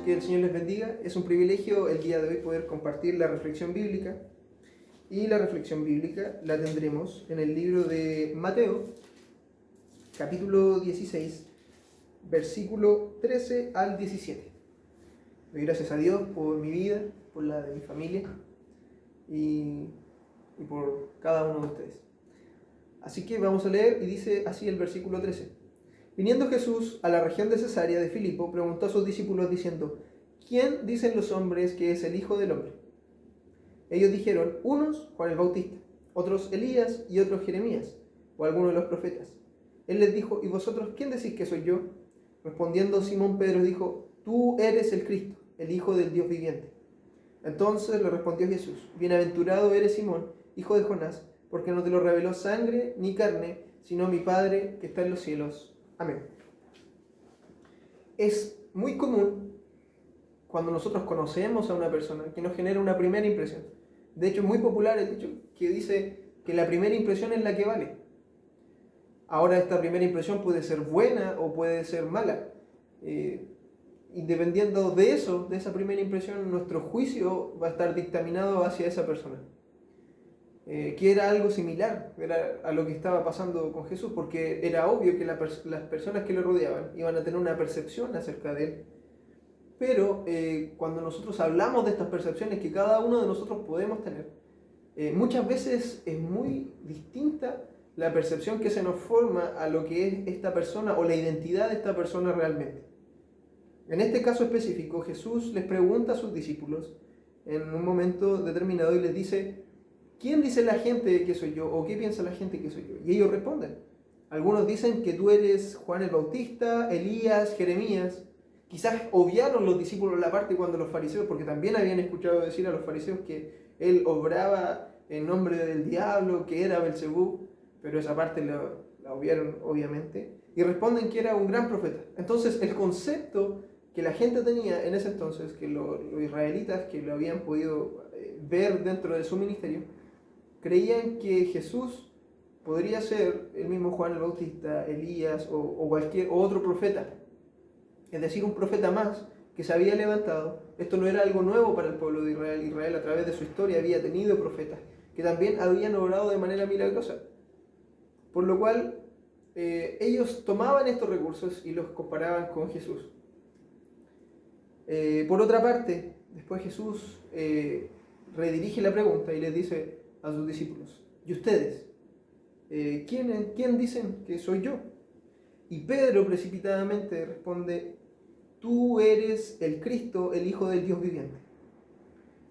que el Señor les bendiga. Es un privilegio el día de hoy poder compartir la reflexión bíblica. Y la reflexión bíblica la tendremos en el libro de Mateo, capítulo 16, versículo 13 al 17. Doy gracias a Dios por mi vida, por la de mi familia y por cada uno de ustedes. Así que vamos a leer y dice así el versículo 13. Viniendo Jesús a la región de Cesarea de Filipo, preguntó a sus discípulos diciendo: ¿Quién dicen los hombres que es el Hijo del Hombre? Ellos dijeron: unos Juan el Bautista, otros Elías y otros Jeremías, o alguno de los profetas. Él les dijo: ¿y vosotros quién decís que soy yo? Respondiendo Simón Pedro dijo: tú eres el Cristo, el Hijo del Dios viviente. Entonces le respondió Jesús: bienaventurado eres Simón, hijo de Jonás, porque no te lo reveló sangre ni carne, sino mi Padre que está en los cielos. Amén. Es muy común cuando nosotros conocemos a una persona que nos genera una primera impresión. De hecho, es muy popular el dicho que dice que la primera impresión es la que vale. Ahora, esta primera impresión puede ser buena o puede ser mala. Y dependiendo de eso, de esa primera impresión, nuestro juicio va a estar dictaminado hacia esa persona. Que era algo similar a lo que estaba pasando con Jesús, porque era obvio que las personas que lo rodeaban iban a tener una percepción acerca de él. Pero cuando nosotros hablamos de estas percepciones que cada uno de nosotros podemos tener, muchas veces es muy distinta la percepción que se nos forma a lo que es esta persona o la identidad de esta persona realmente. En este caso específico, Jesús les pregunta a sus discípulos en un momento determinado y les dice: ¿quién dice la gente que soy yo? ¿O qué piensa la gente que soy yo? Y ellos responden. Algunos dicen que tú eres Juan el Bautista, Elías, Jeremías. Quizás obviaron los discípulos la parte cuando los fariseos, porque también habían escuchado decir a los fariseos que él obraba en nombre del diablo, que era Belcebú, pero esa parte la obviaron obviamente. Y responden que era un gran profeta. Entonces el concepto que la gente tenía en ese entonces, que los israelitas que lo habían podido ver dentro de su ministerio, creían que Jesús podría ser el mismo Juan el Bautista, Elías o cualquier otro profeta. Es decir, un profeta más que se había levantado. Esto no era algo nuevo para el pueblo de Israel. Israel a través de su historia había tenido profetas que también habían obrado de manera milagrosa. Por lo cual ellos tomaban estos recursos y los comparaban con Jesús. Por otra parte, después Jesús redirige la pregunta y les dice a sus discípulos: ¿y ustedes? ¿Quién dicen que soy yo? Y Pedro precipitadamente responde: tú eres el Cristo, el Hijo del Dios viviente.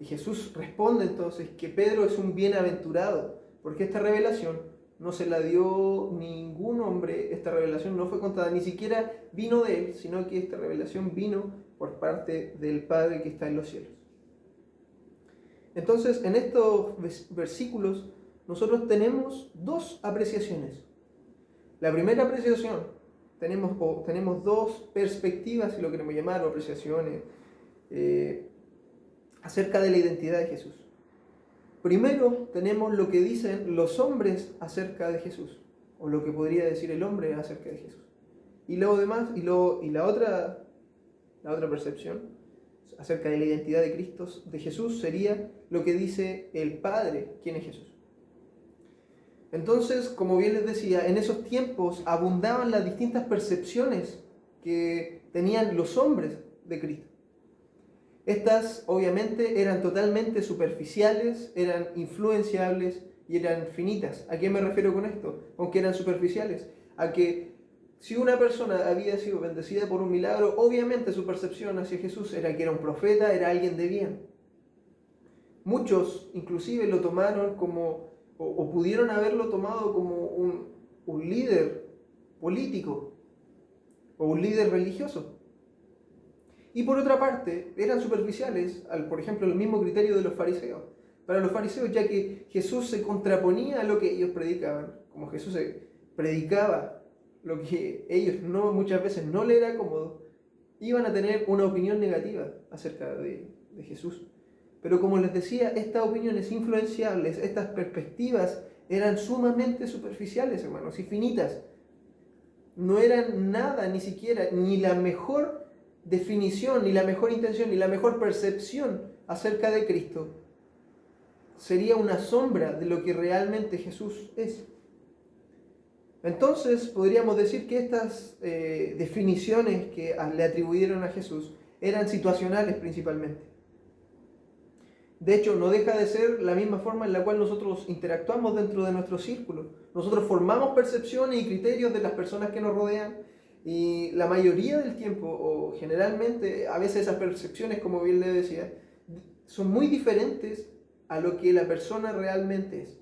Y Jesús responde entonces que Pedro es un bienaventurado, porque esta revelación no se la dio ningún hombre, esta revelación no fue contada, ni siquiera vino de él, sino que esta revelación vino por parte del Padre que está en los cielos. Entonces, en estos versículos nosotros tenemos dos apreciaciones. La primera apreciación, tenemos dos perspectivas, si lo queremos llamar, o apreciaciones, acerca de la identidad de Jesús. Primero tenemos lo que dicen los hombres acerca de Jesús, o lo que podría decir el hombre acerca de Jesús. Y luego demás, la otra percepción acerca de la identidad de Cristo, de Jesús, sería lo que dice el Padre, quién es Jesús. Entonces, como bien les decía, en esos tiempos abundaban las distintas percepciones que tenían los hombres de Cristo. Estas obviamente eran totalmente superficiales, eran influenciables y eran finitas. ¿A qué me refiero con esto? Con que eran superficiales. A que si una persona había sido bendecida por un milagro, obviamente su percepción hacia Jesús era que era un profeta, era alguien de bien. Muchos inclusive lo tomaron como, o pudieron haberlo tomado como un líder político o un líder religioso. Y por otra parte, eran superficiales, por ejemplo, el mismo criterio de los fariseos. Para los fariseos, ya que Jesús se contraponía a lo que ellos predicaban, como Jesús predicaba lo que ellos muchas veces no le era cómodo, iban a tener una opinión negativa acerca de Jesús. Pero como les decía, estas opiniones influenciables, estas perspectivas eran sumamente superficiales, hermanos, y finitas. No eran nada, ni siquiera, ni la mejor definición, ni la mejor intención, ni la mejor percepción acerca de Cristo sería una sombra de lo que realmente Jesús es. Entonces podríamos decir que estas definiciones que le atribuyeron a Jesús eran situacionales principalmente. De hecho, no deja de ser la misma forma en la cual nosotros interactuamos dentro de nuestro círculo. Nosotros formamos percepciones y criterios de las personas que nos rodean, y la mayoría del tiempo, o generalmente, a veces esas percepciones, como bien le decía, son muy diferentes a lo que la persona realmente es.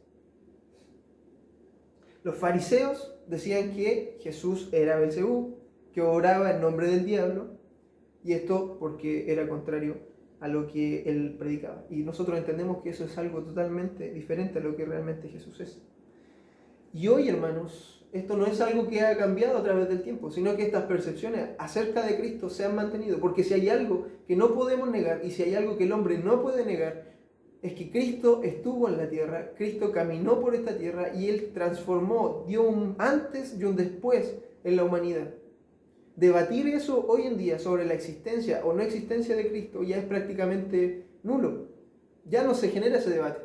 Los fariseos decían que Jesús era Belcebú, que oraba en nombre del diablo, y esto porque era contrario a lo que él predicaba. Y nosotros entendemos que eso es algo totalmente diferente a lo que realmente Jesús es. Y hoy, hermanos, esto no es algo que haya cambiado a través del tiempo, sino que estas percepciones acerca de Cristo se han mantenido. Porque si hay algo que no podemos negar, y si hay algo que el hombre no puede negar, es que Cristo estuvo en la tierra, Cristo caminó por esta tierra y Él transformó, dio un antes y un después en la humanidad. Debatir eso hoy en día sobre la existencia o no existencia de Cristo ya es prácticamente nulo. Ya no se genera ese debate,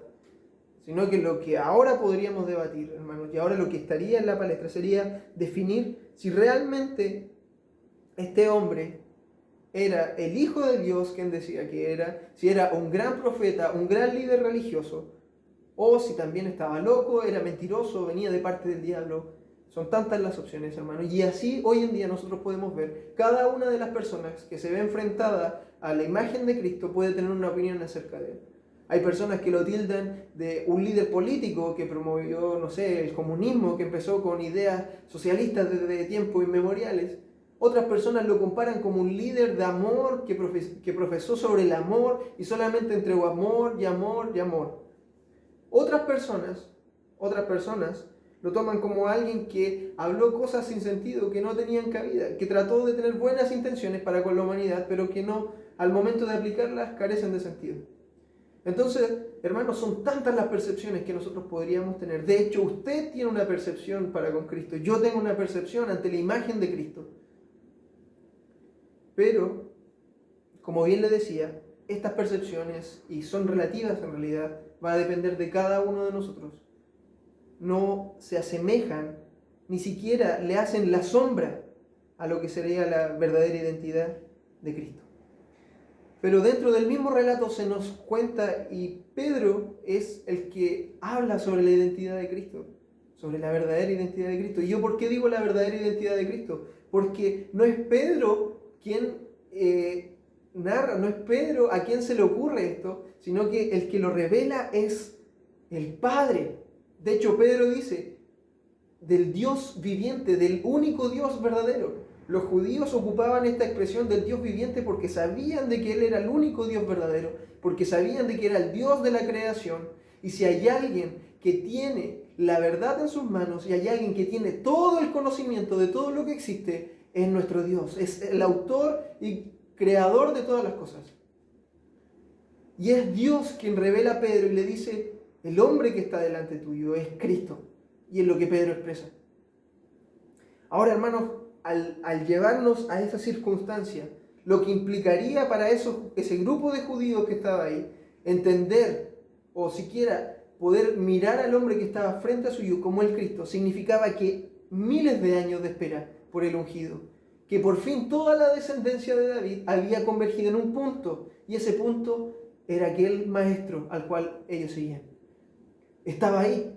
sino que lo que ahora podríamos debatir, hermanos, y ahora lo que estaría en la palestra sería definir si realmente este hombre era el Hijo de Dios, quien decía que era, si era un gran profeta, un gran líder religioso, o si también estaba loco, era mentiroso, venía de parte del diablo. Son tantas las opciones, hermano. Y así hoy en día nosotros podemos ver, cada una de las personas que se ve enfrentada a la imagen de Cristo puede tener una opinión acerca de él. Hay personas que lo tildan de un líder político que promovió, no sé, el comunismo, que empezó con ideas socialistas desde tiempos inmemoriales. Otras personas lo comparan como un líder de amor que profesó sobre el amor y solamente entregó amor y amor y amor. Otras personas lo toman como alguien que habló cosas sin sentido, que no tenían cabida, que trató de tener buenas intenciones para con la humanidad, pero que no, al momento de aplicarlas, carecen de sentido. Entonces, hermanos, son tantas las percepciones que nosotros podríamos tener. De hecho, usted tiene una percepción para con Cristo, yo tengo una percepción ante la imagen de Cristo. Pero, como bien le decía, estas percepciones, y son relativas en realidad, va a depender de cada uno de nosotros. No se asemejan, ni siquiera le hacen la sombra a lo que sería la verdadera identidad de Cristo. Pero dentro del mismo relato se nos cuenta, y Pedro es el que habla sobre la identidad de Cristo, sobre la verdadera identidad de Cristo. ¿Y yo por qué digo la verdadera identidad de Cristo? Porque no es Pedro quien narra, no es Pedro a quien se le ocurre esto, sino que el que lo revela es el Padre. De hecho, Pedro dice, del Dios viviente, del único Dios verdadero. Los judíos ocupaban esta expresión del Dios viviente porque sabían de que Él era el único Dios verdadero, porque sabían de que era el Dios de la creación. Y si hay alguien que tiene la verdad en sus manos, y hay alguien que tiene todo el conocimiento de todo lo que existe, es nuestro Dios. Es el autor y creador de todas las cosas. Y es Dios quien revela a Pedro y le dice, el hombre que está delante tuyo es Cristo. Y es lo que Pedro expresa. Ahora, hermanos, al llevarnos a esa circunstancia, lo que implicaría para ese grupo de judíos que estaba ahí, entender o siquiera poder mirar al hombre que estaba frente a suyo como el Cristo, significaba que miles de años de espera por el ungido, que por fin toda la descendencia de David había convergido en un punto, y ese punto era aquel maestro al cual ellos seguían. Estaba ahí,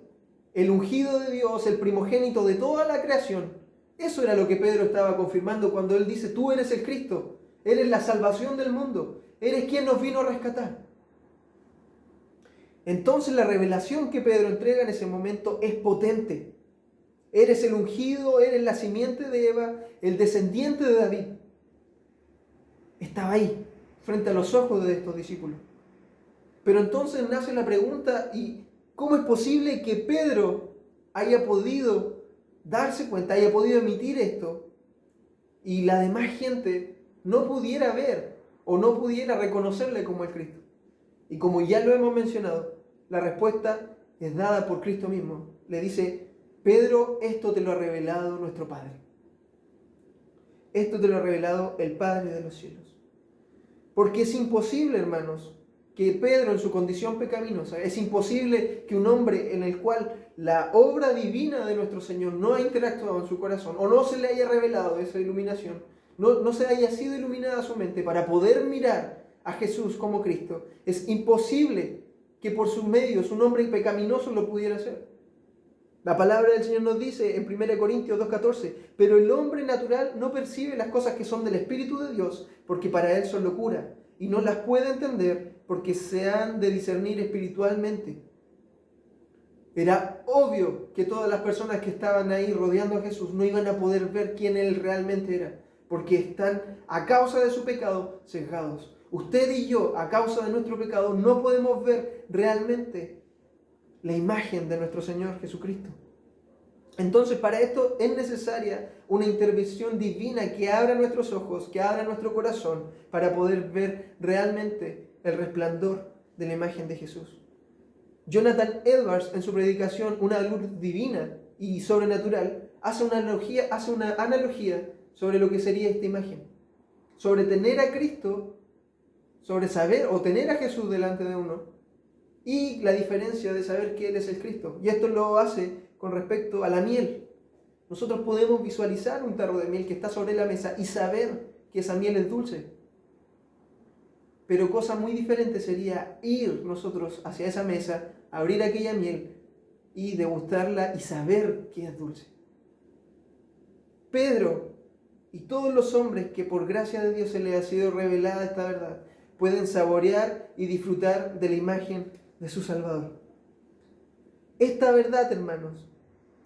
el ungido de Dios, el primogénito de toda la creación. Eso era lo que Pedro estaba confirmando cuando él dice, tú eres el Cristo, eres la salvación del mundo, eres quien nos vino a rescatar. Entonces la revelación que Pedro entrega en ese momento es potente. Eres el ungido, eres la simiente de Eva, el descendiente de David. Estaba ahí, frente a los ojos de estos discípulos. Pero entonces nace la pregunta, ¿y cómo es posible que Pedro haya podido darse cuenta, haya podido emitir esto, y la demás gente no pudiera ver o no pudiera reconocerle como el Cristo? Y como ya lo hemos mencionado, la respuesta es dada por Cristo mismo. Le dice, Pedro, esto te lo ha revelado nuestro Padre. esto te lo ha revelado el Padre de los cielos. Porque es imposible, hermanos, que Pedro en su condición pecaminosa, es imposible que un hombre en el cual la obra divina de nuestro Señor no ha interactuado en su corazón o no se le haya revelado esa iluminación, no se haya sido iluminada su mente para poder mirar a Jesús como Cristo, es imposible que por sus medios un hombre pecaminoso lo pudiera hacer. La palabra del Señor nos dice en 1 Corintios 2:14, pero el hombre natural no percibe las cosas que son del Espíritu de Dios, porque para él son locura, y no las puede entender porque se han de discernir espiritualmente. Era obvio que todas las personas que estaban ahí rodeando a Jesús no iban a poder ver quién él realmente era, porque están a causa de su pecado cegados. Usted y yo, a causa de nuestro pecado, no podemos ver realmente la imagen de nuestro Señor Jesucristo. Entonces, para esto es necesaria una intervención divina que abra nuestros ojos, que abra nuestro corazón, para poder ver realmente el resplandor de la imagen de Jesús. Jonathan Edwards, en su predicación Una luz divina y sobrenatural, hace una analogía sobre lo que sería esta imagen. Sobre tener a Cristo, sobre saber o tener a Jesús delante de uno, y la diferencia de saber que Él es el Cristo. Y esto lo hace con respecto a la miel. Nosotros podemos visualizar un tarro de miel que está sobre la mesa y saber que esa miel es dulce. Pero cosa muy diferente sería ir nosotros hacia esa mesa, abrir aquella miel y degustarla y saber que es dulce. Pedro y todos los hombres que por gracia de Dios se les ha sido revelada esta verdad, pueden saborear y disfrutar de la imagen de su Salvador. Esta verdad, hermanos,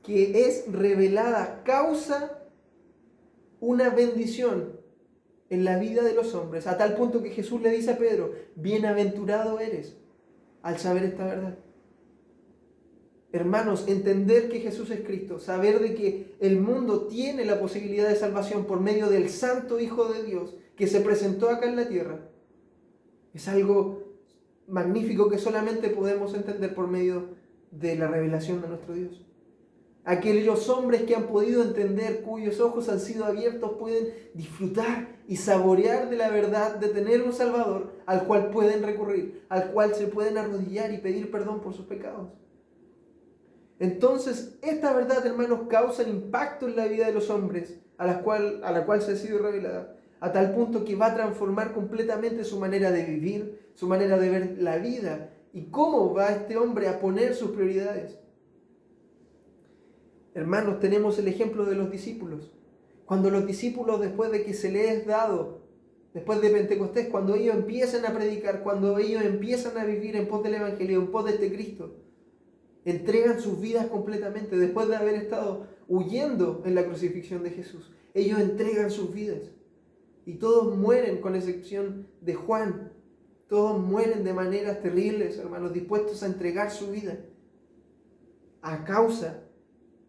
que es revelada, causa una bendición en la vida de los hombres, a tal punto que Jesús le dice a Pedro, bienaventurado eres al saber esta verdad. Hermanos, entender que Jesús es Cristo, saber de que el mundo tiene la posibilidad de salvación por medio del Santo Hijo de Dios que se presentó acá en la tierra, es algo magnífico que solamente podemos entender por medio de la revelación de nuestro Dios. Aquellos hombres que han podido entender, cuyos ojos han sido abiertos, pueden disfrutar y saborear de la verdad de tener un Salvador al cual pueden recurrir, al cual se pueden arrodillar y pedir perdón por sus pecados. Entonces, esta verdad, hermanos, causa un impacto en la vida de los hombres a la cual se ha sido revelada, a tal punto que va a transformar completamente su manera de vivir, su manera de ver la vida y cómo va este hombre a poner sus prioridades. Hermanos, tenemos el ejemplo de los discípulos. Cuando los discípulos, después de que se les es dado, después de Pentecostés, cuando ellos empiezan a predicar, cuando ellos empiezan a vivir en pos del Evangelio, en pos de este Cristo, entregan sus vidas completamente. Después de haber estado huyendo en la crucifixión de Jesús, ellos entregan sus vidas. Y todos mueren, con excepción de Juan. Todos mueren de maneras terribles, hermanos, dispuestos a entregar su vida a causa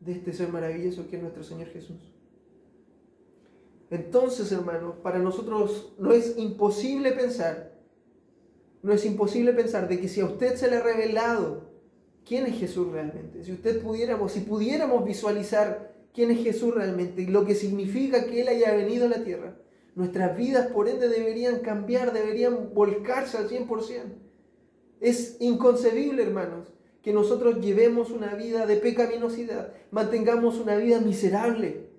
de este ser maravilloso que es nuestro Señor Jesús. Entonces, hermanos, para nosotros no es imposible pensar de que si a usted se le ha revelado quién es Jesús realmente, si pudiéramos visualizar quién es Jesús realmente y lo que significa que Él haya venido a la tierra, nuestras vidas por ende deberían cambiar, deberían volcarse al 100%. Es inconcebible, hermanos, que nosotros llevemos una vida de pecaminosidad, mantengamos una vida miserable,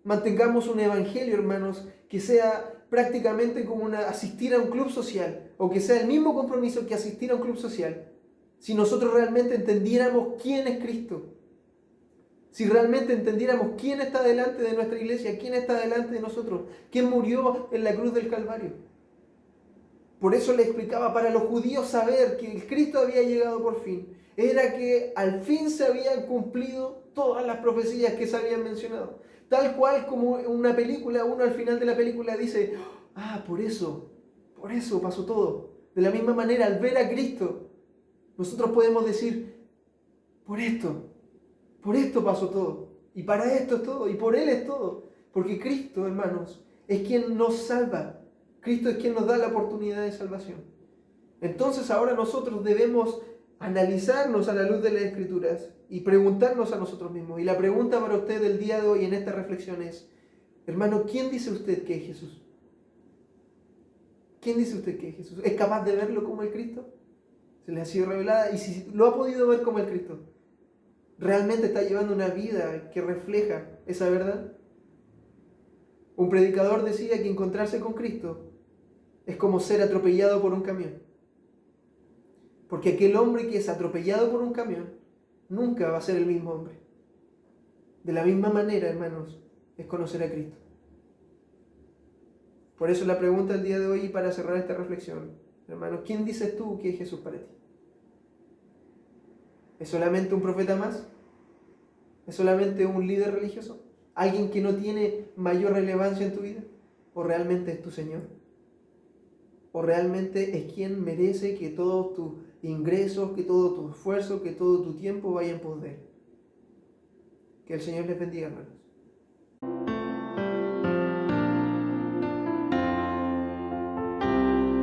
mantengamos un evangelio, hermanos, que sea prácticamente como asistir a un club social, o que sea el mismo compromiso que asistir a un club social, si nosotros realmente entendiéramos quién es Cristo, si realmente entendiéramos quién está delante de nuestra iglesia, quién está delante de nosotros, quién murió en la cruz del Calvario. Por eso le explicaba, para los judíos saber que el Cristo había llegado por fin, era que al fin se habían cumplido todas las profecías que se habían mencionado. Tal cual como en una película, uno al final de la película dice, por eso pasó todo. De la misma manera, al ver a Cristo, nosotros podemos decir, por esto pasó todo. Y para esto es todo, y por Él es todo. Porque Cristo, hermanos, es quien nos salva. Cristo es quien nos da la oportunidad de salvación. Entonces ahora nosotros debemos analizarnos a la luz de las Escrituras y preguntarnos a nosotros mismos. Y la pregunta para usted del día de hoy en esta reflexión es, Hermano, ¿quién dice usted que es Jesús? ¿Quién dice usted que es Jesús? ¿Es capaz de verlo como el Cristo? ¿Se le ha sido revelada? Y si lo ha podido ver como el Cristo, ¿realmente está llevando una vida que refleja esa verdad? Un predicador decía que encontrarse con Cristo es como ser atropellado por un camión. Porque aquel hombre que es atropellado por un camión nunca va a ser el mismo hombre. De la misma manera, hermanos, es conocer a Cristo. Por eso la pregunta del día de hoy, y para cerrar esta reflexión, hermanos, ¿quién dices tú que es Jesús para ti? ¿Es solamente un profeta más? ¿Es solamente un líder religioso? ¿Alguien que no tiene mayor relevancia en tu vida? ¿O realmente es tu Señor? ¿O realmente es quien merece que todos tus ingresos, que todo tu esfuerzo, que todo tu tiempo vaya en pos de Él? Que el Señor les bendiga, hermanos.